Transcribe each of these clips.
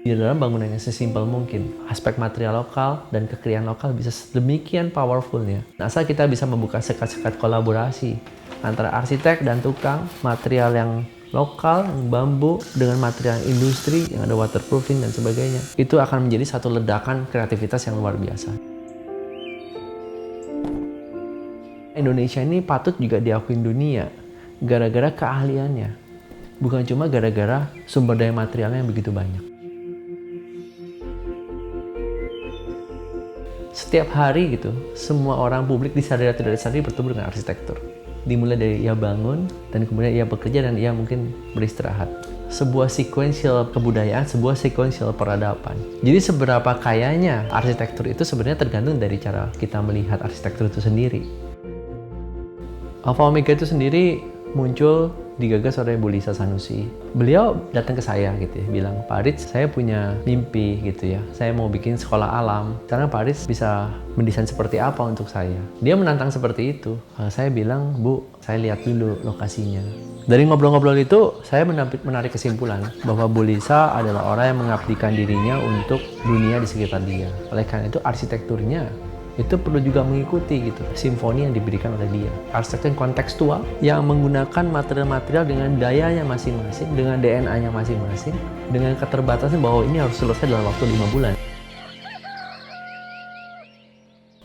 Di dalam bangunan yang sesimpel mungkin, aspek material lokal dan kekayaan lokal bisa sedemikian powerfulnya. Asal kita bisa membuka sekat-sekat kolaborasi antara arsitek dan tukang, material yang lokal, yang bambu, dengan material industri yang ada waterproofing dan sebagainya. Itu akan menjadi satu ledakan kreativitas yang luar biasa. Indonesia ini patut juga diakuin dunia gara-gara keahliannya, bukan cuma gara-gara sumber daya materialnya yang begitu banyak. Setiap hari gitu, semua orang publik disadari atau tidak disadari bertemu dengan arsitektur. Dimulai dari ia bangun, dan kemudian ia bekerja, dan ia mungkin beristirahat. Sebuah sequential kebudayaan, sebuah sequential peradaban. Jadi seberapa kayanya arsitektur itu sebenarnya tergantung dari cara kita melihat arsitektur itu sendiri. Alfa Omega itu sendiri muncul digagas oleh Bu Lisa Sanusi. Beliau datang ke saya gitu ya, bilang, "Pak Aritz, saya punya mimpi gitu ya. Saya mau bikin sekolah alam. Karena Pak Aritz bisa mendesain seperti apa untuk saya?" Dia menantang seperti itu. Saya bilang, "Bu, saya lihat dulu lokasinya." Dari ngobrol-ngobrol itu, saya menarik kesimpulan bahwa Bu Lisa adalah orang yang mengabdikan dirinya untuk dunia di sekitar dia. Oleh karena itu, arsitekturnya itu perlu juga mengikuti gitu simfoni yang diberikan oleh dia. Arsitektur yang kontekstual yang menggunakan material-material dengan dayanya masing-masing, dengan DNA-nya masing-masing, dengan keterbatasan bahwa ini harus selesai dalam waktu 5 bulan.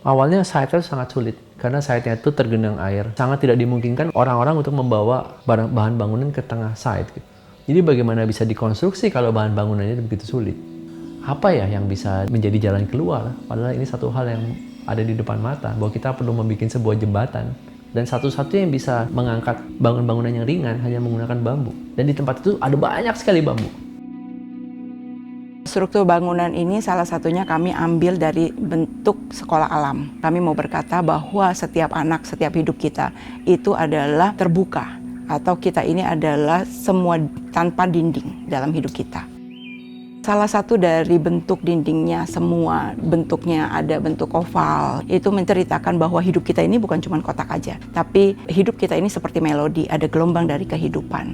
Awalnya site-nya sangat sulit karena site-nya itu tergenang air. Sangat tidak dimungkinkan orang-orang untuk membawa bahan bangunan ke tengah site gitu. Jadi bagaimana bisa dikonstruksi kalau bahan bangunannya begitu sulit? Apa ya yang bisa menjadi jalan keluar? Padahal ini satu hal yang ada di depan mata, bahwa kita perlu membuat sebuah jembatan. Dan satu-satunya yang bisa mengangkat bangunan yang ringan hanya menggunakan bambu. Dan di tempat itu ada banyak sekali bambu. Struktur bangunan ini salah satunya kami ambil dari bentuk sekolah alam. Kami mau berkata bahwa setiap anak, setiap hidup kita itu adalah terbuka. Atau kita ini adalah semua tanpa dinding dalam hidup kita. Salah satu dari bentuk dindingnya, semua bentuknya ada bentuk oval. Itu menceritakan bahwa hidup kita ini bukan cuma kotak aja. Tapi hidup kita ini seperti melodi, ada gelombang dari kehidupan.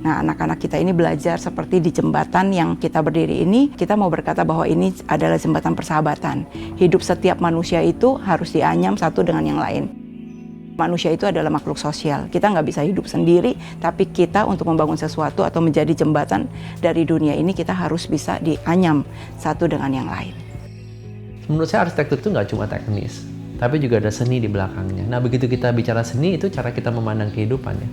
Nah, anak-anak kita ini belajar seperti di jembatan yang kita berdiri ini. Kita mau berkata bahwa ini adalah jembatan persahabatan. Hidup setiap manusia itu harus dianyam satu dengan yang lain. Manusia itu adalah makhluk sosial. Kita nggak bisa hidup sendiri, tapi kita untuk membangun sesuatu atau menjadi jembatan dari dunia ini, kita harus bisa dianyam satu dengan yang lain. Menurut saya arsitektur itu nggak cuma teknis, tapi juga ada seni di belakangnya. Nah, begitu kita bicara seni, itu cara kita memandang kehidupan ya.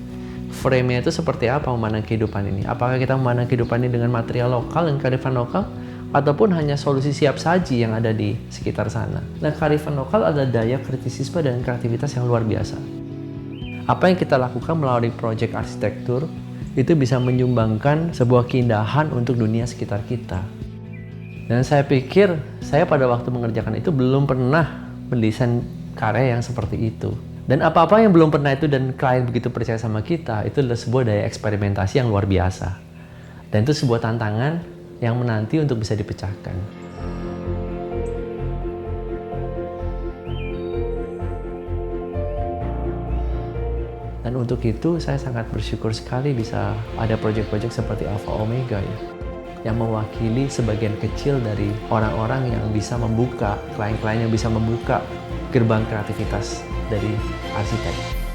Frame-nya itu seperti apa memandang kehidupan ini? Apakah kita memandang kehidupan ini dengan material lokal dan kearifan lokal? Ataupun hanya solusi siap saji yang ada di sekitar sana. Nah, kearifan lokal adalah daya kritisisme dan kreativitas yang luar biasa. Apa yang kita lakukan melalui proyek arsitektur itu bisa menyumbangkan sebuah keindahan untuk dunia sekitar kita. Dan saya pikir, saya pada waktu mengerjakan itu belum pernah mendesain karya yang seperti itu. Dan apa-apa yang belum pernah itu dan klien begitu percaya sama kita, itu adalah sebuah daya eksperimentasi yang luar biasa. Dan itu sebuah tantangan yang menanti untuk bisa dipecahkan. Dan untuk itu saya sangat bersyukur sekali bisa ada proyek-proyek seperti Alfa Omega ya, yang mewakili sebagian kecil dari orang-orang yang bisa membuka, klien-klien yang bisa membuka gerbang kreativitas dari arsitek.